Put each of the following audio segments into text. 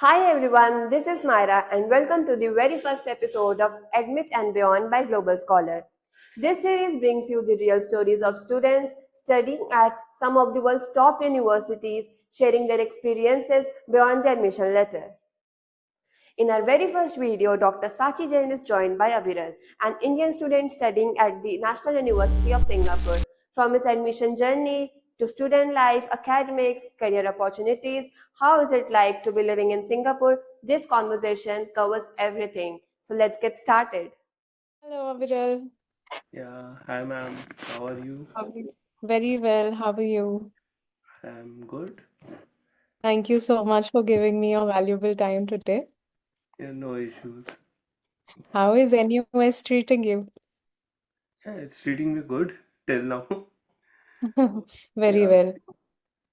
Hi everyone, this is Myra and welcome to the very first episode of Admit and Beyond by Global Scholar. This series brings you the real stories of students studying at some of the world's top universities, sharing their experiences beyond the admission letter. In our very first video, Dr. Sanchi Jain is joined by Aviral, an Indian student studying at the National University of Singapore. From his admission journey to student life, academics, career opportunities, how is it like to be living in Singapore? This conversation covers everything. So let's get started. Hello, Aviral. Yeah, hi ma'am. How are you? How are you? Very well. How are you? I'm good. Thank you so much for giving me your valuable time today. Yeah, no issues. How is NUS treating you? Yeah, it's treating me good till now. Very Yeah. well.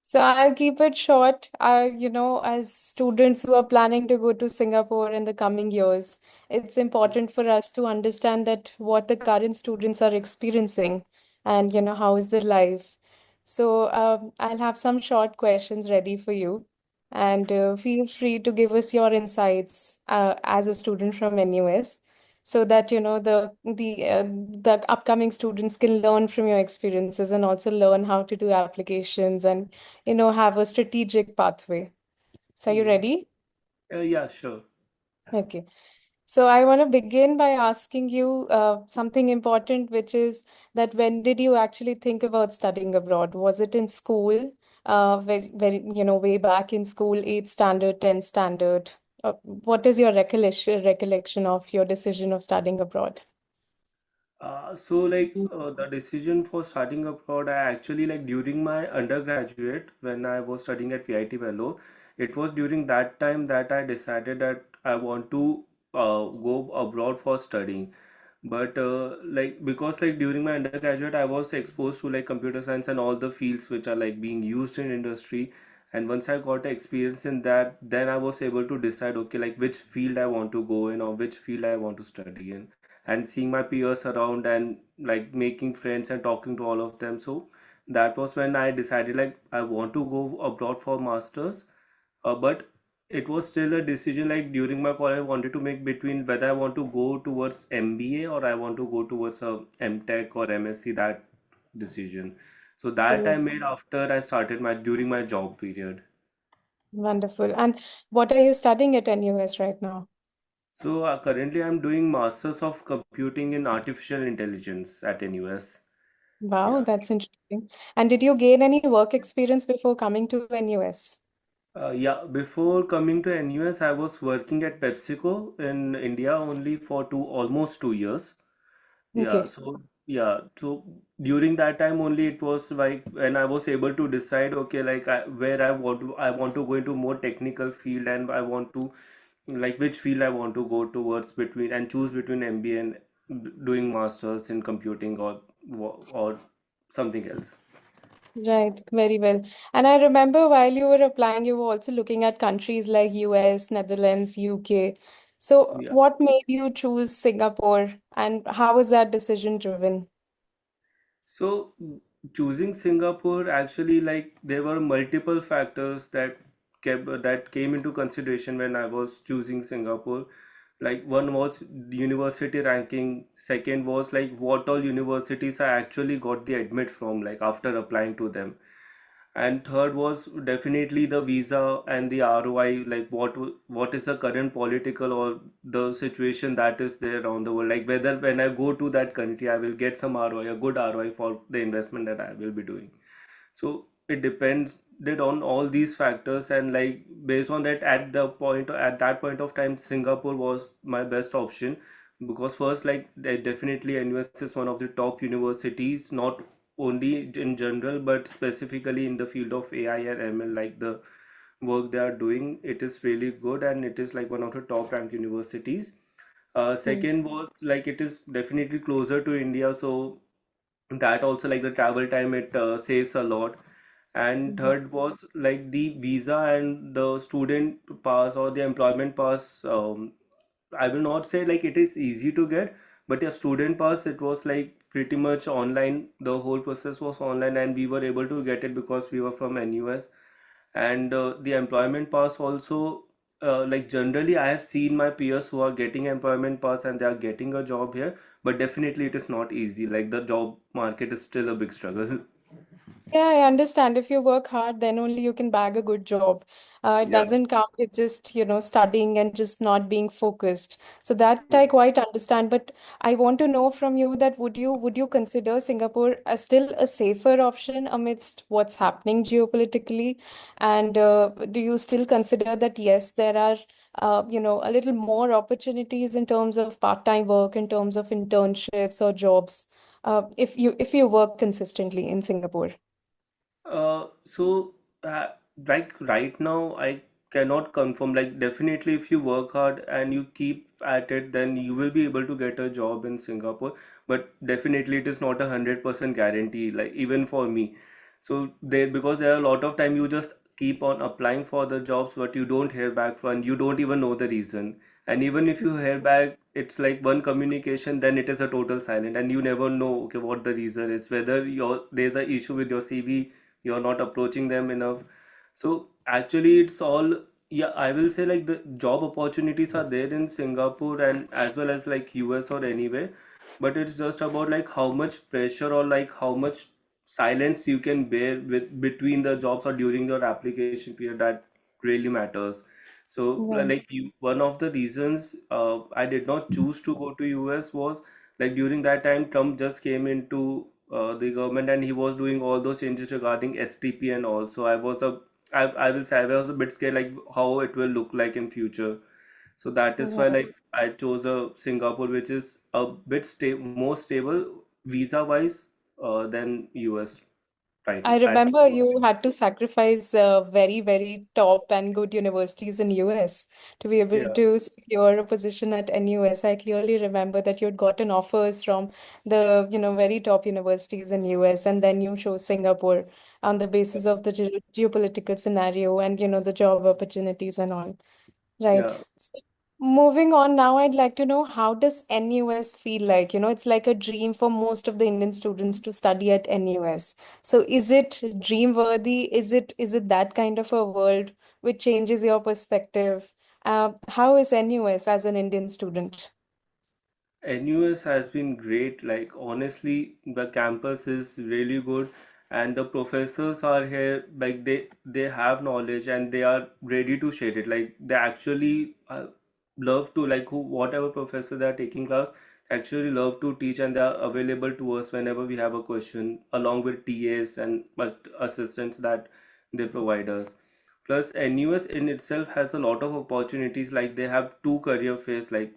So I'll keep it short. As students who are planning to go to Singapore in the coming years, it's important for us to understand that what the current students are experiencing and, how is their life. So I'll have some short questions ready for you, and feel free to give us your insights as a student from NUS, so that the upcoming students can learn from your experiences and also learn how to do applications and have a strategic pathway. So, are you Yeah. ready? Yeah, sure. Okay. So, I want to begin by asking you something important, which is that when did you actually think about studying abroad? Was it in school, way back in school, 8th standard, 10th standard? What is your recollection of your decision of studying abroad? The decision for starting abroad, I actually like during my undergraduate when I was studying at VIT Vellore, it was during that time that I decided that I want to go abroad for studying. But because like during my undergraduate, I was exposed to like computer science and all the fields which are like being used in industry. And once I got experience in that, then I was able to decide, okay, like which field I want to go in or which field I want to study in, and seeing my peers around and like making friends and talking to all of them. So that was when I decided like I want to go abroad for masters. But it was still a decision like during my college I wanted to make between whether I want to go towards MBA or I want to go towards a MTech or MSc, that decision. So that I Oh, made after I started my during my job period. wonderful. And what are you studying at NUS right now? So currently I'm doing Masters of Computing in Artificial Intelligence at NUS. Wow, Yeah. that's interesting. And did you gain any work experience before coming to NUS? Yeah, before coming to NUS, I was working at PepsiCo in India only for almost 2 years. Yeah, Okay. so yeah, so during that time only it was like when I was able to decide, okay, like where I want to go into more technical field and I want to like which field I want to go towards between and choose between MBA and doing masters in computing or something else. Right, very well. And I remember while you were applying, you were also looking at countries like US, Netherlands, UK. So, Yeah. what made you choose Singapore and how was that decision driven? So choosing Singapore, actually, like there were multiple factors that came into consideration when I was choosing Singapore. Like one was university ranking, second was like what all universities I actually got the admit from, like after applying to them, and third was definitely the visa and the ROI, like what is the current political or the situation that is there around the world, like whether when I go to that country I will get some ROI, a good ROI for the investment that I will be doing. So it depended on all these factors, and like based on that, at that point of time Singapore was my best option, because first, like definitely NUS is one of the top universities, not only in general but specifically in the field of AI and ML. Like the work they are doing, it is really good and it is like one of the top ranked universities. Yes. Second was like it is definitely closer to India, so that also, like the travel time, it saves a lot. And Mhm. third was like the visa and the student pass or the employment pass. I will not say like it is easy to get, but a student pass, it was like pretty much online. The whole process was online, and we were able to get it because we were from NUS. And the employment pass also, like generally I have seen my peers who are getting employment pass and they are getting a job here, but definitely it is not easy. Like the job market is still a big struggle. Yeah, I understand. If you work hard, then only you can bag a good job. It Yeah. doesn't come with just, studying and just not being focused. So that I quite understand. But I want to know from you that would you consider Singapore as still a safer option amidst what's happening geopolitically? And do you still consider that yes, there are a little more opportunities in terms of part-time work, in terms of internships or jobs, if you work consistently in Singapore? So, uh, like right now, I cannot confirm. Like, definitely, if you work hard and you keep at it, then you will be able to get a job in Singapore. But definitely, it is not 100% guarantee. Like, even for me. So there, because there are a lot of time you just keep on applying for the jobs, but you don't hear back from, you don't even know the reason. And even if you hear back, it's like one communication, then it is a total silent, and you never know, okay, what the reason is, whether there's a issue with your CV, you're not approaching them enough. So actually it's all, yeah, I will say like the job opportunities are there in Singapore and as well as like US or anywhere, but it's just about like how much pressure or like how much silence you can bear with between the jobs or during your application period, that really matters. So Right. like one of the reasons I did not choose to go to US was like during that time Trump just came into the government and he was doing all those changes regarding STP and all. So I will say I was a bit scared like how it will look like in future. So that is why Right. like I chose a Singapore, which is a bit more stable visa wise than US right I at. remember you had to sacrifice very, very top and good universities in US to be able Yeah. to secure a position at NUS. I clearly remember that you'd gotten offers from the, very top universities in US, and then you chose Singapore on the basis of the geopolitical scenario and, the job opportunities and all. Right. Yeah. So moving on now, I'd like to know, how does NUS feel like? It's like a dream for most of the Indian students to study at NUS. So is it dream worthy? Is it that kind of a world which changes your perspective? How is NUS as an Indian student? NUS has been great. Like honestly, the campus is really good, and the professors are here. Like they have knowledge and they are ready to share it. Like they actually love to like who whatever professor they are taking class actually love to teach, and they are available to us whenever we have a question, along with TAs and assistants that they provide us. Plus, NUS in itself has a lot of opportunities. Like they have two career fairs. Like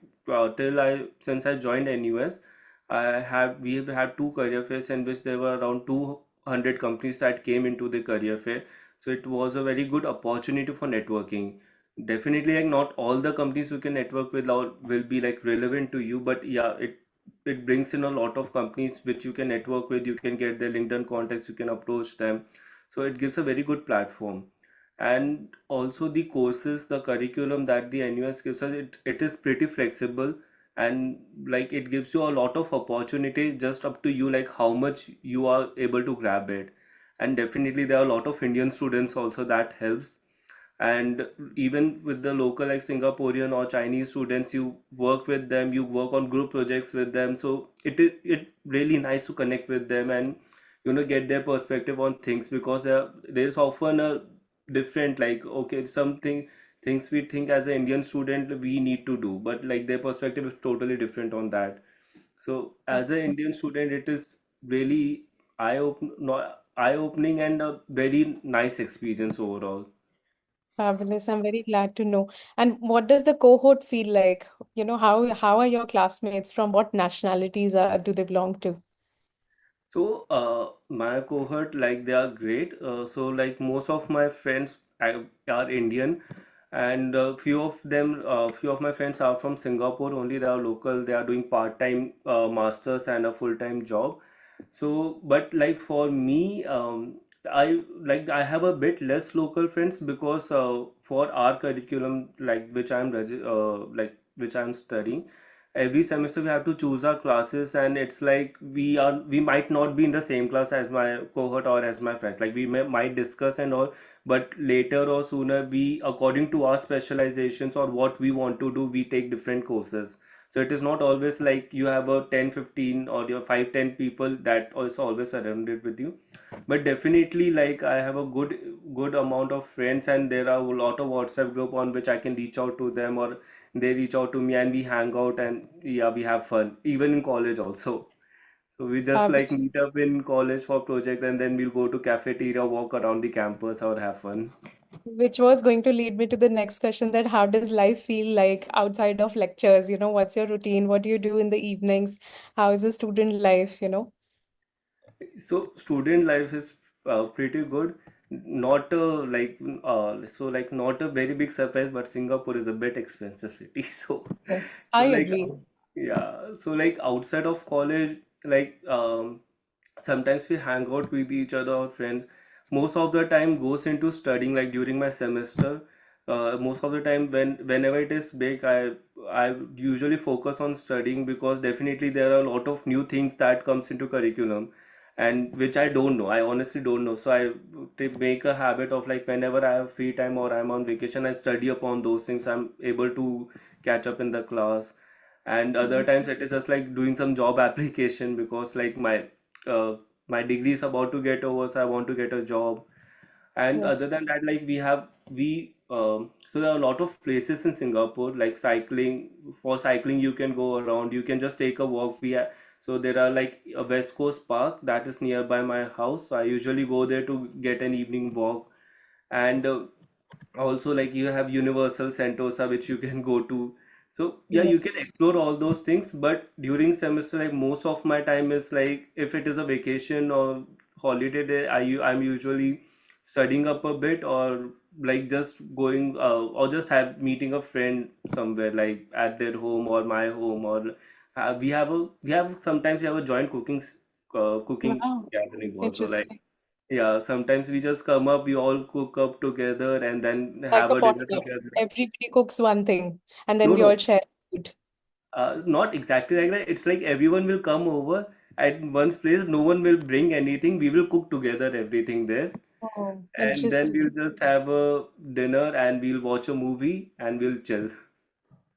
till I since I joined NUS, we have had two career fairs in which there were around 200 companies that came into the career fair. So it was a very good opportunity for networking. Definitely, like not all the companies you can network with will be like relevant to you, but yeah, it brings in a lot of companies which you can network with. You can get their LinkedIn contacts, you can approach them. So it gives a very good platform. And also the courses, the curriculum that the NUS gives us, it is pretty flexible, and like it gives you a lot of opportunities, just up to you like how much you are able to grab it. And definitely there are a lot of Indian students also, that helps. And even with the local like Singaporean or Chinese students, you work with them, you work on group projects with them, so it really nice to connect with them and get their perspective on things, because there's often a different like, okay, something things we think as an Indian student we need to do, but like their perspective is totally different on that. So as an Indian student, it is really eye-opening and a very nice experience overall. Fabulous. I'm very glad to know. And what does the cohort feel like? How are your classmates? From what nationalities do they belong to? So, my cohort, like they are great. So, like most of my friends are Indian, and few of my friends are from Singapore only. They are local. They are doing part-time masters and a full-time job. So, but like for me, I have a bit less local friends, because for our curriculum, like which I'm studying, every semester we have to choose our classes, and it's like we might not be in the same class as my cohort or as my friends. Like might discuss and all, but later or sooner we, according to our specializations or what we want to do, we take different courses. So it is not always like you have a 10 15 or your 5 10 people that also always surrounded with you. But definitely, like, I have a good amount of friends, and there are a lot of WhatsApp group on which I can reach out to them, or they reach out to me, and we hang out, and yeah, we have fun even in college also. So we just like Fabulous. meet up in college for project, and then we'll go to cafeteria, walk around the campus, or have fun. Which was going to lead me to the next question, that how does life feel like outside of lectures? What's your routine? What do you do in the evenings? How is the student life? So student life is pretty good. Not not a very big surprise, but Singapore is a bit expensive city. So Yes, so I like agree. yeah, so like outside of college, like sometimes we hang out with each other or friends. Most of the time goes into studying. Like during my semester, most of the time whenever it is big, I usually focus on studying, because definitely there are a lot of new things that comes into curriculum, and which I don't know. I honestly don't know. So I make a habit of, like, whenever I have free time or I'm on vacation, I study upon those things. I'm able to catch up in the class. And other times it is just like doing some job application, because like uh, my degree is about to get over, so I want to get a job. And other Yes. than that, like we so there are a lot of places in Singapore, like cycling. For cycling, you can go around, you can just take a walk. So there are like a West Coast Park that is nearby my house, so I usually go there to get an evening walk. And also, like, you have Universal Sentosa, which you can go to. So yeah, you Yes. can explore all those things, but during semester, like, most of my time is like, if it is a vacation or holiday day, I'm usually studying up a bit, or like just going or just have meeting a friend somewhere, like at their home or my home, or we have sometimes we have a joint cooking Wow. gathering also. Like, Interesting. yeah, sometimes we just come up, we all cook up together, and then Like have a a dinner potluck. together. Everybody cooks one thing and then No, we all no, share food. not exactly like that. It's like everyone will come over at one's place. No one will bring anything. We will cook together everything there, Oh, and then interesting. we'll just have a dinner, and we'll watch a movie, and we'll chill.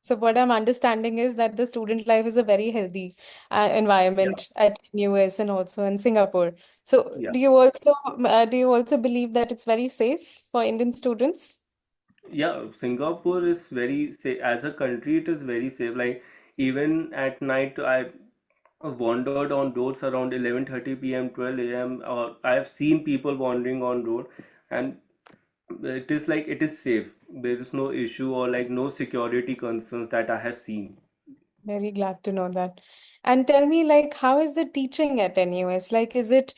So what I'm understanding is that the student life is a very healthy Yeah, environment at US and also in Singapore. So yeah, do you also believe that it's very safe for Indian students? yeah. Singapore is very safe as a country. It is very safe. Like, even at night, I wandered on roads around 11:30 p.m., 12 a.m. Or I have seen people wandering on road, and it is like it is safe. There is no issue or like no security concerns that I have seen. Very glad to know that. And tell me, like, how is the teaching at NUS? Like, is it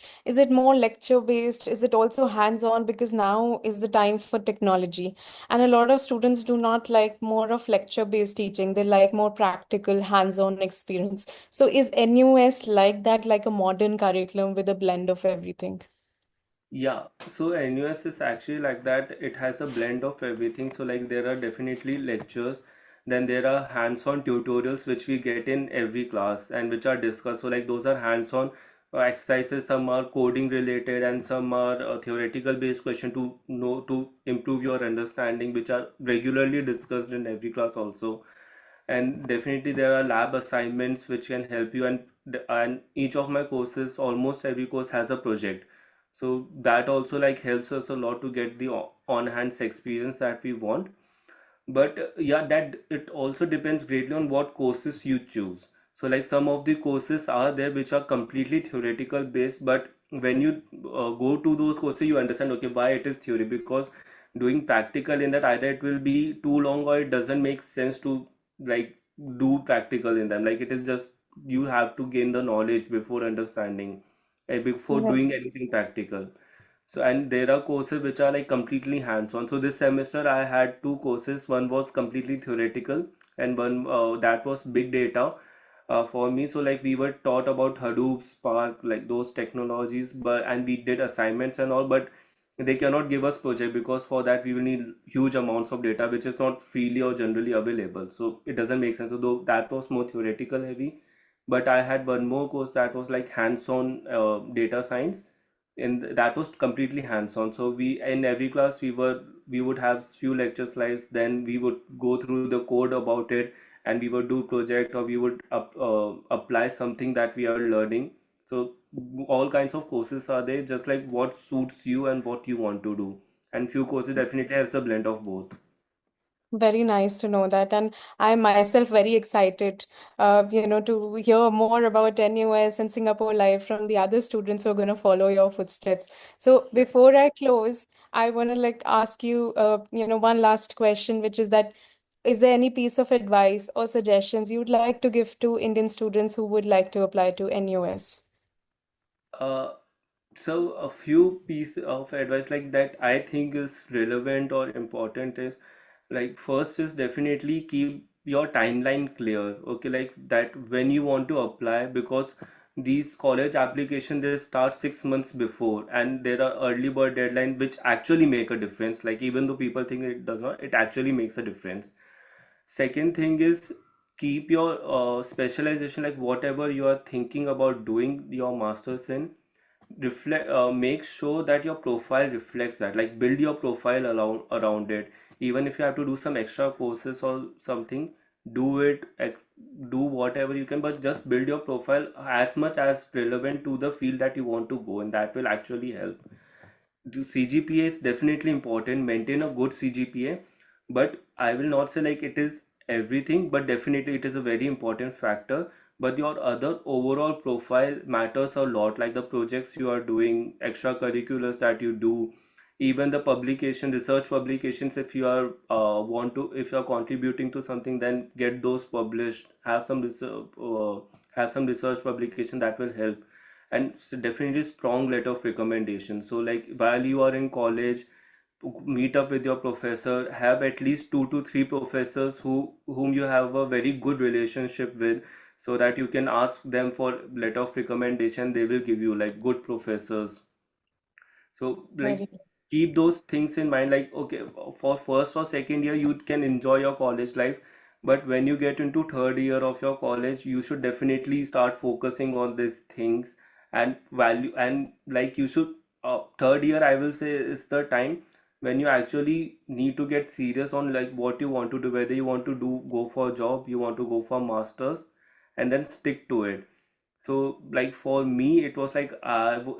more lecture based? Is it also hands-on? Because now is the time for technology. And a lot of students do not like more of lecture-based teaching. They like more practical, hands-on experience. So is NUS like that, like a modern curriculum with a blend of everything? Yeah, so NUS is actually like that. It has a blend of everything. So like there are definitely lectures, then there are hands-on tutorials which we get in every class and which are discussed. So like those are hands-on exercises. Some are coding related, and some are theoretical based question to know to improve your understanding, which are regularly discussed in every class also. And definitely there are lab assignments which can help you, and each of my courses, almost every course has a project, so that also like helps us a lot to get the on hands experience that we want. But yeah, that it also depends greatly on what courses you choose. So like some of the courses are there which are completely theoretical based, but when you go to those courses, you understand, okay, why it is theory, because doing practical in that, either it will be too long or it doesn't make sense to like do practical in them. Like, it is just you have to gain the knowledge before understanding, before Yeah. doing anything practical. So, and there are courses which are like completely hands-on. So this semester I had two courses. One was completely theoretical, and one that was big data for me. So like we were taught about Hadoop, Spark, like those technologies, but and we did assignments and all. But they cannot give us project because for that we will need huge amounts of data which is not freely or generally available, so it doesn't make sense. So though that was more theoretical heavy, but I had one more course that was like hands-on data science, and that was completely hands-on. So we in every class we would have few lecture slides, then we would go through the code about it, and we would do project, or we would apply something that we are learning. So all kinds of courses are there, just like what suits you and what you want to do. And few courses definitely has a blend of both. Very nice to know that. And I'm myself very excited, to hear more about NUS and Singapore life from the other students who are going to follow your footsteps. So Yeah. before I close, I want to like ask you, one last question, which is that is there any piece of advice or suggestions you would like to give to Indian students who would like to apply to NUS? Uh, so a few piece of advice like that I think is relevant or important is, like, first is definitely keep your timeline clear. Okay, like that when you want to apply, because these college application they start 6 months before, and there are early bird deadline which actually make a difference. Like even though people think it does not, it actually makes a difference. Second thing is keep your specialization, like whatever you are thinking about doing your masters in, reflect make sure that your profile reflects that, like build your profile around it. Even if you have to do some extra courses or something, do it, do whatever you can, but just build your profile as much as relevant to the field that you want to go, and that will actually help. Do CGPA is definitely important. Maintain a good CGPA, but I will not say like it is everything, but definitely it is a very important factor. But your other overall profile matters a lot, like the projects you are doing, extracurriculars that you do, even the publication, research publications. If you are if you are contributing to something, then get those published. Have some research publication that will help, and definitely strong letter of recommendation. So like while you are in college, meet up with your professor, have at least 2 to 3 professors whom you have a very good relationship with, so that you can ask them for letter of recommendation. They will give you like good professors. So like Very keep those things in mind, like okay, for first or second year you can enjoy your college life, but when you get into third year of your college, you should definitely start focusing on these things and value. And like you should third year I will say is the time when you actually need to get serious on like what you want to do, whether you want to do go for a job, you want to go for masters, and then stick to it. So like for me, it was like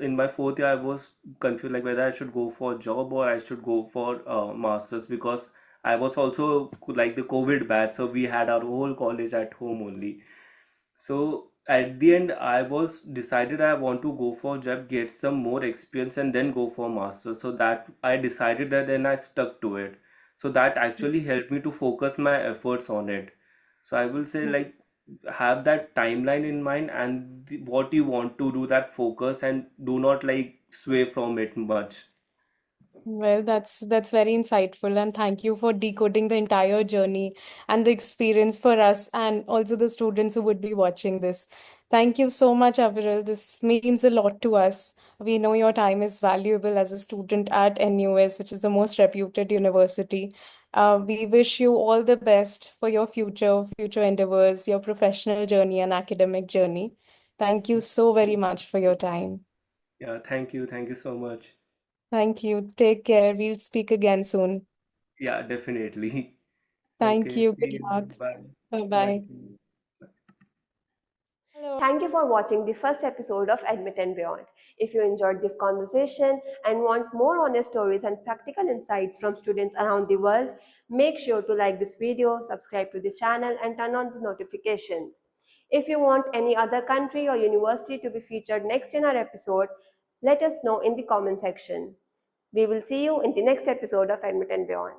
in my fourth year, I was confused like whether I should go for job or I should go for masters, because I was also like the COVID batch, so we had our whole college at home only. So at the end, I was decided I want to go for job, get some more experience, and then go for masters. So that I decided that, then I stuck to it. So that actually helped me to focus my efforts on it. So I will say like have that timeline in mind and what you want to do, that focus, and do not like sway from it much. well. That's very insightful, and thank you for decoding the entire journey and the experience for us and also the students who would be watching this. Thank you so much, Aviral. This means a lot to us. We know your time is valuable as a student at NUS, which is the most reputed university. We wish you all the best for your future endeavors, your professional journey and academic journey. Thank you so very much for your time. Yeah, thank you so much. Thank you. Take care. We'll speak again soon. Yeah, definitely. Thank Okay, you. see Good you. luck. Bye. Bye. Bye-bye. Hello. Thank you for watching the first episode of Admit and Beyond. If you enjoyed this conversation and want more honest stories and practical insights from students around the world, make sure to like this video, subscribe to the channel, and turn on the notifications. If you want any other country or university to be featured next in our episode, let us know in the comment section. We will see you in the next episode of Admit and Beyond.